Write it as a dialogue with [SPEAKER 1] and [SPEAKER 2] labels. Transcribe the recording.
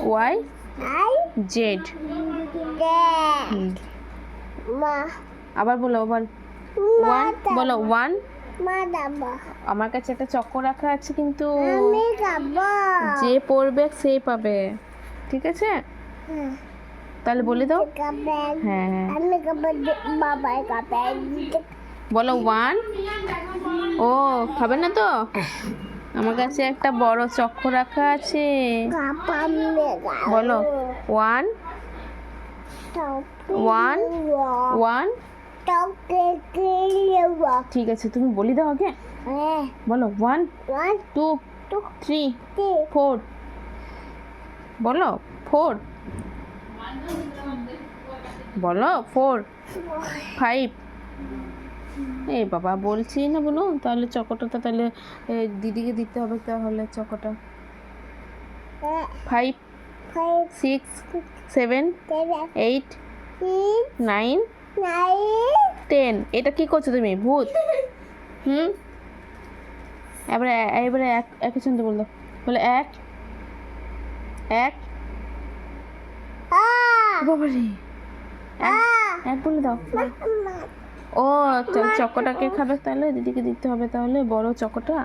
[SPEAKER 1] Y Z. আবার বলো, আবার ওয়ান বলো, ওয়ান। আমার কাছে একটা চক্র রাখা আছে, কিন্তু যে পড়বে সে পাবে, ঠিক আছে? তাহলে বলে দাও। হ্যাঁ হ্যাঁ, বলো ওয়ান। ও খাবে না তো? আমার কাছে একটা বড় চক্র রাখা আছে, বলো ওয়ান ওয়ান ওয়ান। ঠিক আছে, তুমি বলি দাও আগে, বলো ওয়ান টু থ্রি ফোর, বলো ফোর, বলো ফোর ফাইভ। এই বাবা বলছি না, বলো তাহলে চকোটা তাহলে দিদিকে দিতে হবে, তাহলে চকোটা। 5 6 7 8 9 10। এটা কি করছো তুমি, ভূত? এবারে এবারে এক শুনতে বললো, বলে এক এক। বাবারে, এক বলে দাও। ও চকোটাকে খাবে, তাহলে দিদিকে দিতে হবে, তাহলে বড় চকোটা।